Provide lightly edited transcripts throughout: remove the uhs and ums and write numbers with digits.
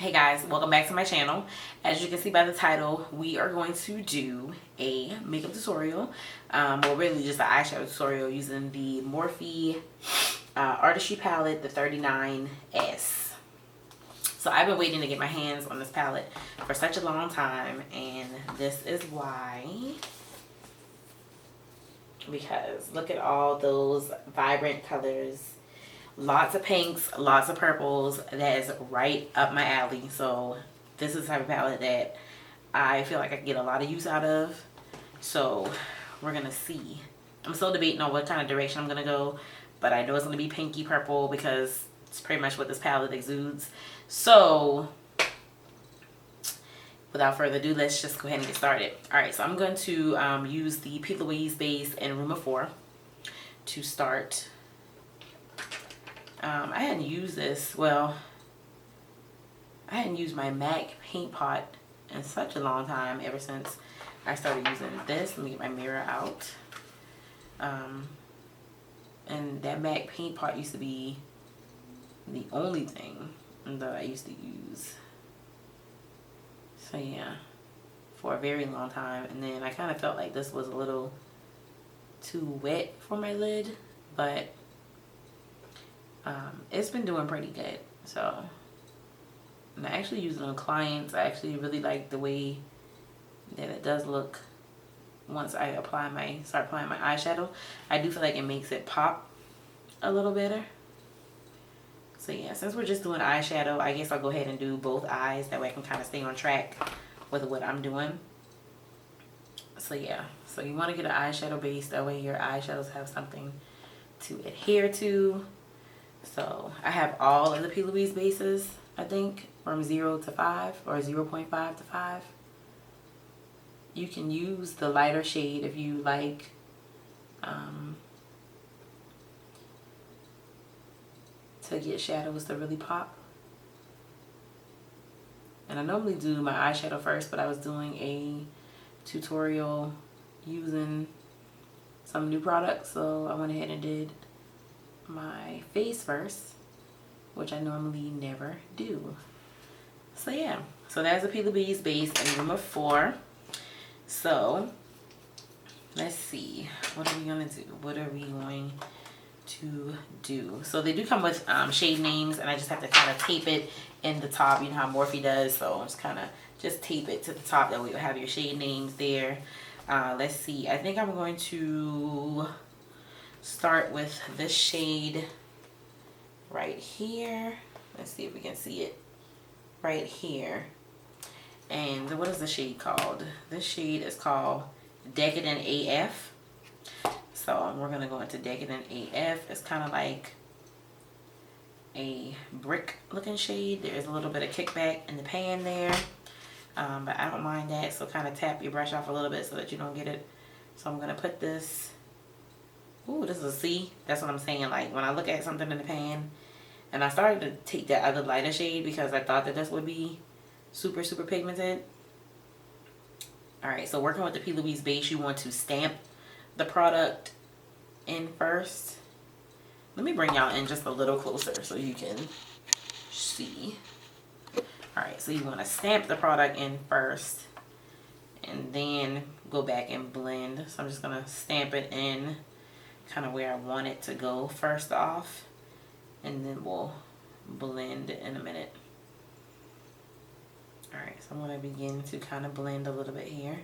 Hey guys, welcome back to my channel. As you can see by the title, we are going to do a makeup tutorial. Well, really just an eyeshadow tutorial using the Morphe Artistry palette, the 39S. So I've been waiting to get my hands on this palette for such a long time, and this is why. Because look at all those vibrant colors. Lots of pinks, lots of purples. That is right up my alley. So this is the type of palette that I feel like I can get a lot of use out of. So we're gonna see. I'm still debating on what kind of direction I'm gonna go, but I know it's gonna be pinky purple because it's pretty much what this palette exudes. So without further ado, let's just go ahead and get started. Alright, so I'm going to use the P. Louise base in Room of 4 to start. I hadn't used this, well, I hadn't used my MAC paint pot in such a long time, ever since I started using this. Let me get my mirror out. And that MAC paint pot used to be the only thing that I used to use. So yeah, for a very long time. And then I kind of felt like this was a little too wet for my lid, but it's been doing pretty good. So I'm actually using it on clients. I actually really like the way that it does look once I start applying my eyeshadow. I do feel like it makes it pop a little better. So yeah, since we're just doing eyeshadow, I guess I'll go ahead and do both eyes. That way I can kind of stay on track with what I'm doing. So yeah, so you want to get an eyeshadow base. That way your eyeshadows have something to adhere to. So I have all of the P. Louise bases, I think, from 0 to 5 or 0.5 to 5. You can use the lighter shade if you like. To get shadows to really pop. And I normally do my eyeshadow first, but I was doing a tutorial using some new products, so I went ahead and did my face first, which I normally never do. So yeah, so that's the P. Louise base in Room of 4. So let's see, what are we gonna do? What are we going to do? So they do come with shade names, and I just have to kind of tape it in the top. You know how Morphe does, so I'm just kind of just tape it to the top. That way you'll have your shade names there. Let's see, I think I'm going to start with this shade right here. Let's see if we can see it right here. And what is the shade called? This shade is called Decadent AF. So we're gonna go into Decadent AF. It's kind of like a brick looking shade. There's a little bit of kickback in the pan there, but I don't mind that. So kind of tap your brush off a little bit so that you don't get it. So I'm gonna put this. Ooh, this is a C. That's what I'm saying. Like when I look at something in the pan, and I started to take that other lighter shade because I thought that this would be super, super pigmented. Alright, so working with the P. Louise base, you want to stamp the product in first. Let me bring y'all in just a little closer so you can see. Alright, so you want to stamp the product in first and then go back and blend. So I'm just going to stamp it in kind of where I want it to go first off, and then we'll blend in a minute. Alright, so I'm going to begin to kind of blend a little bit here.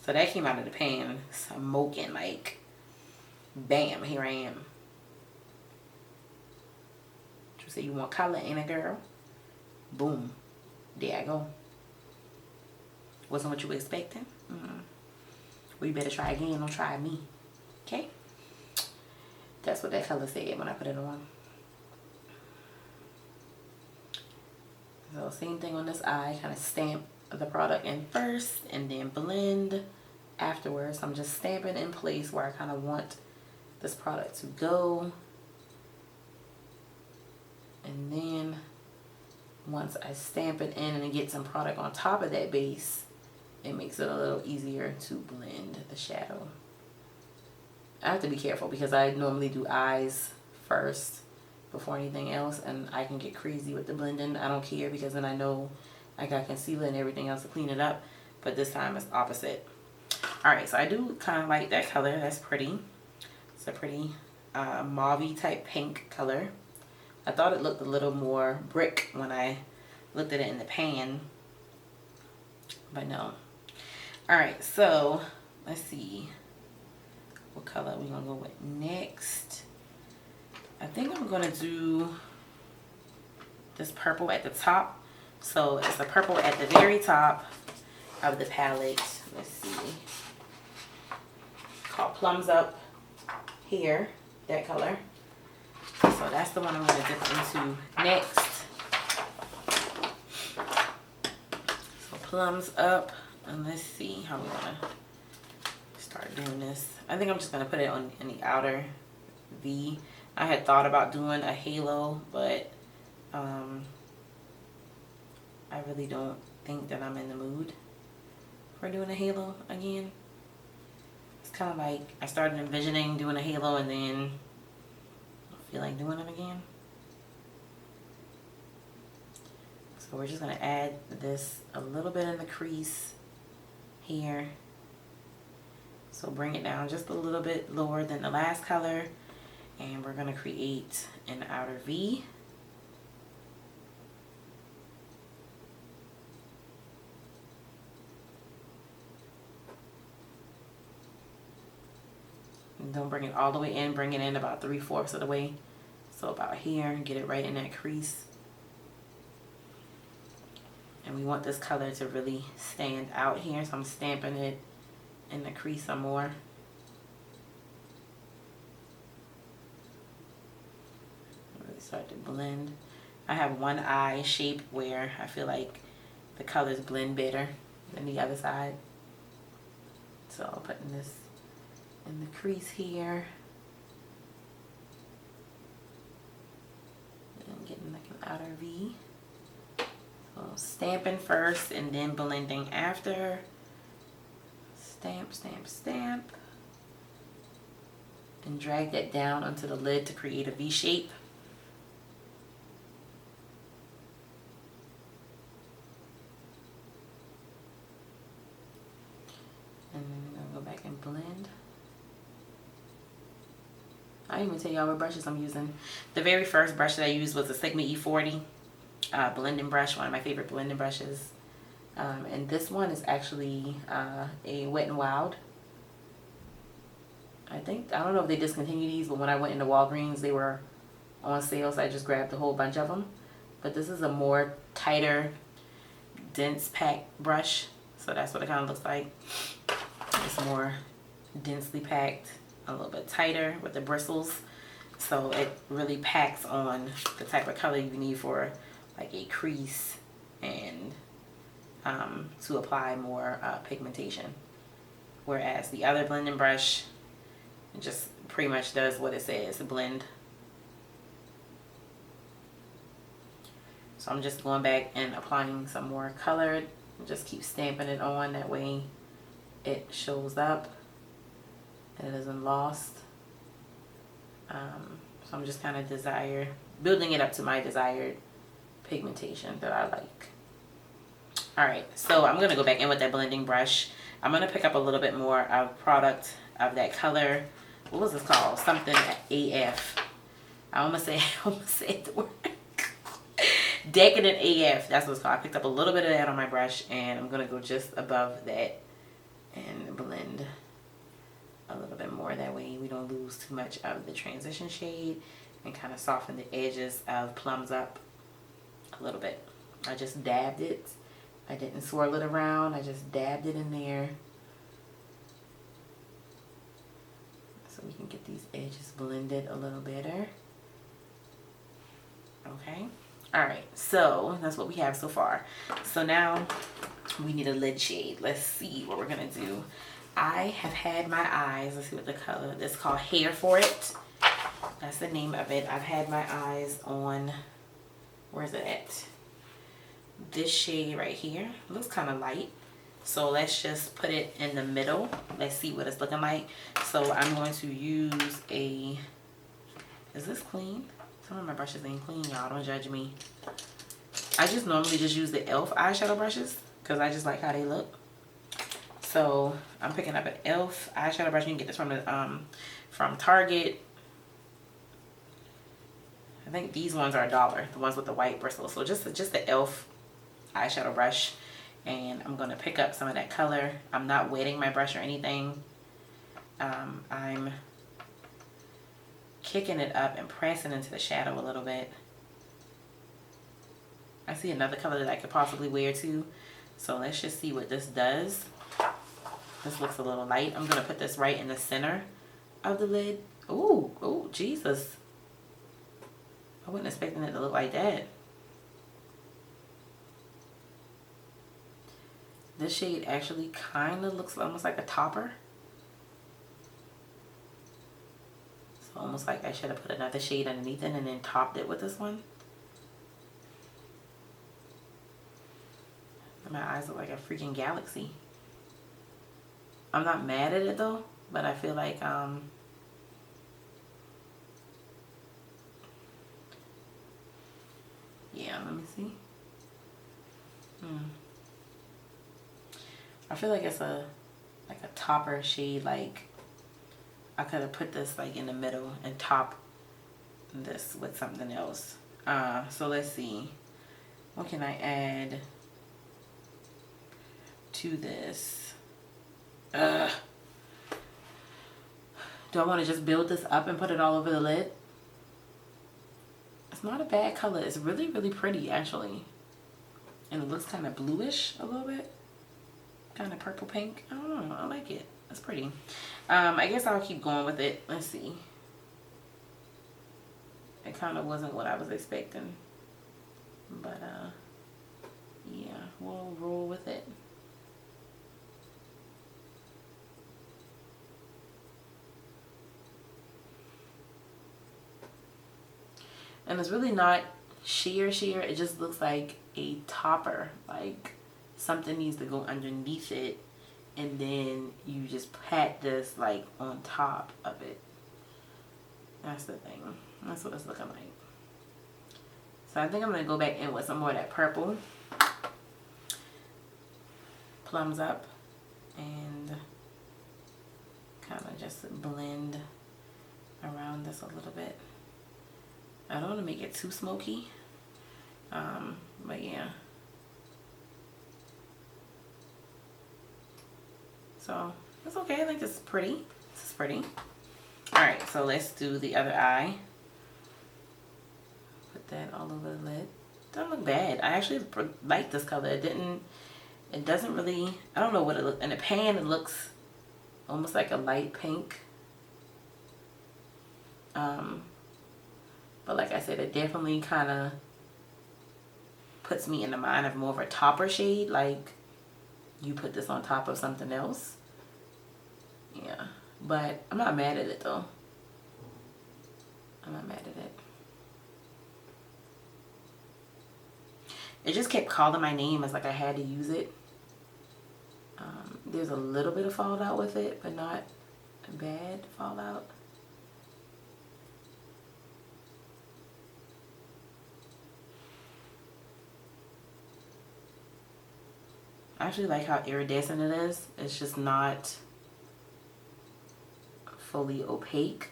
So that came out of the pan smoking, like, bam, here I am. You say you want color, ain't it, girl? Boom. There I go. Wasn't what you were expecting? Well, you better try again. Don't try me. Okay? That's what that color said when I put it on. So same thing on this eye. Kind of stamp the product in first and then blend afterwards. I'm just stamping in place where I kind of want this product to go. And then once I stamp it in and get some product on top of that base, it makes it a little easier to blend the shadow. I have to be careful because I normally do eyes first before anything else, and I can get crazy with the blending. I don't care because then I know I got concealer and everything else to clean it up, but this time it's opposite. Alright, so I do kind of like that color. That's pretty. It's a pretty mauve type pink color. I thought it looked a little more brick when I looked at it in the pan, but no. Alright, so let's see what color we're gonna go with next. I think I'm gonna do this purple at the top. So it's the purple at the very top of the palette. Let's see. Called Plums Up here, that color. So that's the one I'm gonna dip into next. So Plums Up, and let's see how we're gonna start doing this. I think I'm just gonna put it on in the outer V. I had thought about doing a halo, but I really don't think that I'm in the mood for doing a halo again. It's kind of like I started envisioning doing a halo and then I don't feel like doing it again. So we're just gonna add this a little bit in the crease here. So bring it down just a little bit lower than the last color, and we're gonna create an outer V. And don't bring it all the way in, bring it in about 3/4 of the way. So about here, and get it right in that crease. And we want this color to really stand out here, so I'm stamping it in the crease some more. Really start to blend. I have one eye shape where I feel like the colors blend better than the other side. So I'm putting this in the crease here. And getting like an outer V. So stamping first and then blending after. Stamp, stamp, stamp. And drag that down onto the lid to create a V shape. And then I'm going to go back and blend. I didn't even tell y'all what brushes I'm using. The very first brush that I used was a Sigma E40 blending brush, one of my favorite blending brushes. And this one is actually a Wet n Wild. I don't know if they discontinued these, but when I went into Walgreens, they were on sale, so I just grabbed a whole bunch of them. But this is a more tighter, dense packed brush, so that's what it kind of looks like. It's more densely packed, a little bit tighter with the bristles, so it really packs on the type of color you need for like a crease and to apply more pigmentation. Whereas the other blending brush just pretty much does what it says, blend. So I'm just going back and applying some more color. Just keep stamping it on, that way it shows up and it isn't lost. So I'm just kind of building it up to my desired pigmentation that I like. Alright, so I'm going to go back in with that blending brush. I'm going to pick up a little bit more of product of that color. What was this called? Something AF. I almost said the word. Decadent AF. That's what it's called. I picked up a little bit of that on my brush, and I'm going to go just above that and blend a little bit more. That way we don't lose too much of the transition shade, and kind of soften the edges of Plums Up a little bit. I just dabbed it. I didn't swirl it around. I just dabbed it in there. So we can get these edges blended a little better. Okay. Alright, so that's what we have so far. So now we need a lid shade. Let's see what we're going to do. I have had my eyes. Let's see what the color. This is called Hair for It. That's the name of it. I've had my eyes on, where's it at? This shade right here. It looks kind of light. So let's just put it in the middle. Let's see what it's looking like. So I'm going to use a, is this clean? Some of my brushes ain't clean, y'all. Don't judge me. I just normally just use the e.l.f. eyeshadow brushes because I just like how they look. So I'm picking up an e.l.f. eyeshadow brush. You can get this from Target. I think these ones are $1, the ones with the white bristles. So just the e.l.f. eyeshadow brush, and I'm gonna pick up some of that color. I'm not wetting my brush or anything. I'm kicking it up and pressing into the shadow a little bit. I see another color that I could possibly wear too. So let's just see what this does. This looks a little light. I'm gonna put this right in the center of the lid. Ooh, oh, Jesus. I wasn't expecting it to look like that. This shade actually kind of looks almost like a topper. So almost like I should have put another shade underneath it and then topped it with this one. My eyes look like a freaking galaxy. I'm not mad at it though, but I feel like yeah, let me see. I feel like it's a topper shade. Like I could have put this like in the middle and top this with something else. So let's see. What can I add to this? Do I want to just build this up and put it all over the lid? It's not a bad color. It's really, really pretty actually. And it looks kind of bluish a little bit. Kind of purple pink. I don't know. I like it. It's pretty. I guess I'll keep going with it. Let's see. It kind of wasn't what I was expecting. But yeah, we'll roll with it. And it's really not sheer. It just looks like a topper. Like something needs to go underneath it, and then you just pat this like on top of it. That's the thing. That's what it's looking like. So I think I'm going to go back in with some more of that purple. Plums up. And kind of just blend around this a little bit. I don't want to make it too smoky. But yeah. So it's okay. I think this is pretty. This is pretty. Alright, so let's do the other eye. Put that all over the lid. Doesn't look bad. I actually like this color. It doesn't really, I don't know what it looks, in the pan it looks almost like a light pink. But like I said, it definitely kind of puts me in the mind of more of a topper shade. Like you put this on top of something else. Yeah. But I'm not mad at it though. I'm not mad at it. It just kept calling my name as like I had to use it. There's a little bit of fallout with it, but not bad fallout. I actually like how iridescent it is. It's just not fully opaque.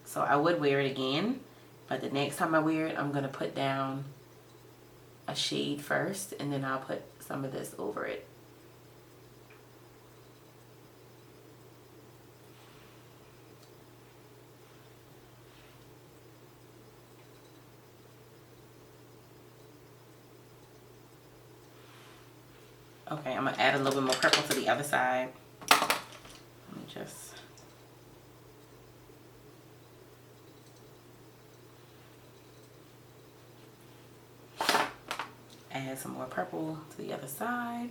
So I would wear it again, but the next time I wear it, I'm going to put down a shade first, and then I'll put some of this over it. Okay, I'm going to add a little bit more purple to the other side. Let me just... add some more purple to the other side.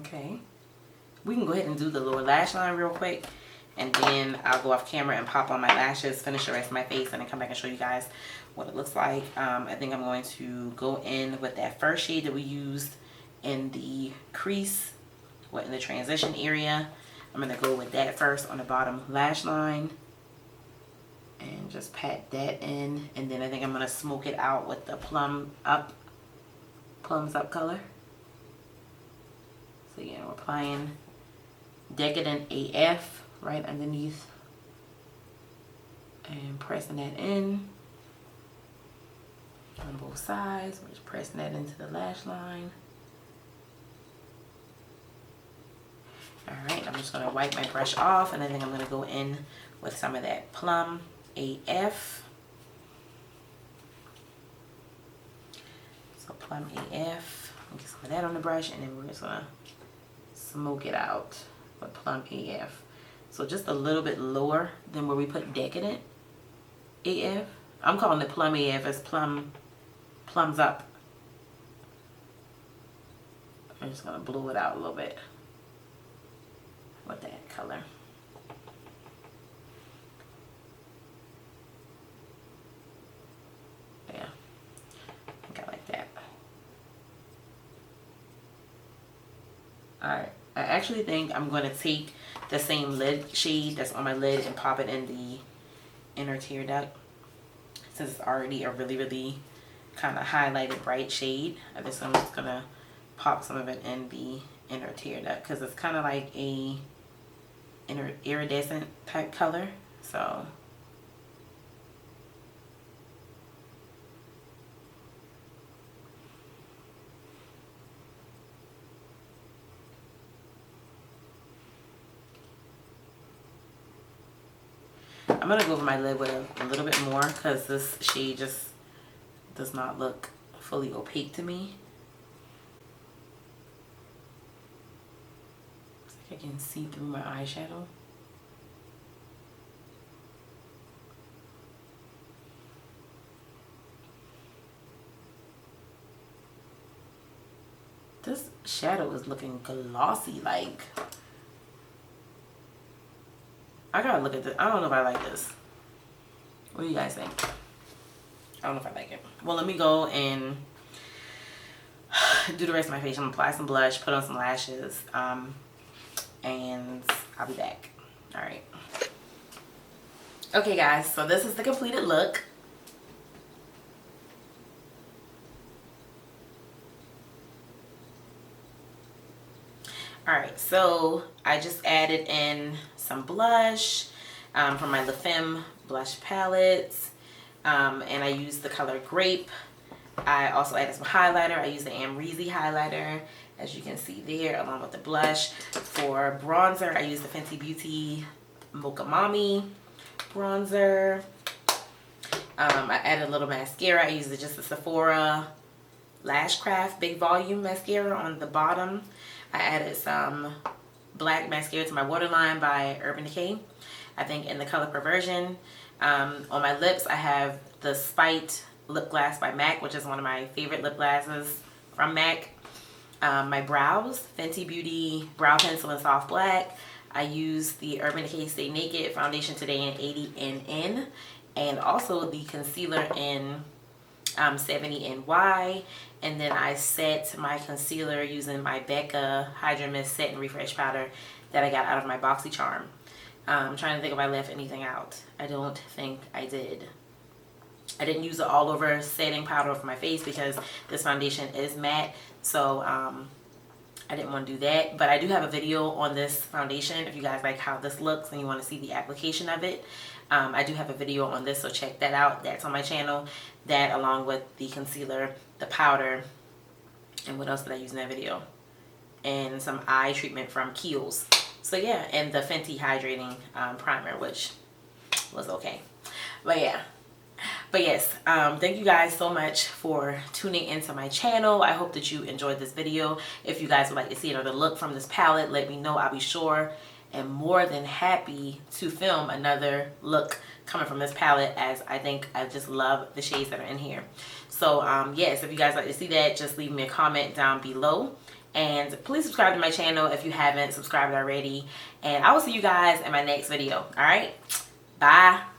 Okay. We can go ahead and do the lower lash line real quick. And then I'll go off camera and pop on my lashes, finish the rest of my face, and then come back and show you guys what it looks like. I think I'm going to go in with that first shade that we used in the crease, in the transition area. I'm going to go with that first on the bottom lash line. And just pat that in. And then I think I'm going to smoke it out with the Plums Up color. So yeah, we're applying Decadent AF right underneath and pressing that in on both sides. We're just pressing that into the lash line. Alright, I'm just going to wipe my brush off, and I think I'm going to go in with some of that Plum AF. So Plum AF, get some of that on the brush, and then we're just going to smoke it out with Plum AF. So just a little bit lower than where we put Decadent AF. I'm calling it Plum AF. It's Plums Up. I'm just going to blow it out a little bit with that color. Yeah, I think I like that. Alright, I actually think I'm going to take the same lid shade that's on my lid and pop it in the inner tear duct. Since it's already a really, really kind of highlighted bright shade, I'm just going to pop some of it in the inner tear duct because it's kind of like a iridescent type color. So I'm going to go over my lid with a little bit more because this shade just does not look fully opaque to me. Looks like I can see through my eyeshadow. This shadow is looking glossy, like... I gotta look at this. I don't know if I like this. What do you guys think? I don't know if I like it. Well, let me go and do the rest of my face. I'm gonna apply some blush, put on some lashes, and I'll be back. All right. Okay, guys. So this is the completed look. Alright, so I just added in some blush from my La Femme blush palettes, and I used the color Grape. I also added some highlighter. I used the Amrezy highlighter, as you can see there, along with the blush. For bronzer, I used the Fenty Beauty Mocha Mommy bronzer. I added a little mascara. I used just the Sephora Lash Craft Big Volume mascara on the bottom. I added some black mascara to my waterline by Urban Decay, I think in the color Perversion. On my lips, I have the Spite lip gloss by MAC, which is one of my favorite lip glosses from MAC. My brows, Fenty Beauty Brow Pencil in Soft Black. I used the Urban Decay Stay Naked Foundation Today in 80NN, and also the concealer in 70NY. And then I set my concealer using my Becca Hydra Mist Set and Refresh powder that I got out of my BoxyCharm. I'm trying to think if I left anything out. I don't think I did. I didn't use the all over setting powder for my face because this foundation is matte. So I didn't want to do that. But I do have a video on this foundation if you guys like how this looks and you want to see the application of it. I do have a video on this, so check that out. That's on my channel. That along with the concealer, the powder, and what else did I use in that video? And some eye treatment from Kiehl's. So yeah, and the Fenty Hydrating Primer, which was okay. But yeah. But yes, thank you guys so much for tuning into my channel. I hope that you enjoyed this video. If you guys would like to see another look from this palette, let me know. I'll be sure and more than happy to film another look coming from this palette, as I think I just love the shades that are in here. So yes, if you guys like to see that, just leave me a comment down below. And please subscribe to my channel if you haven't subscribed already. And I will see you guys in my next video. All right, bye.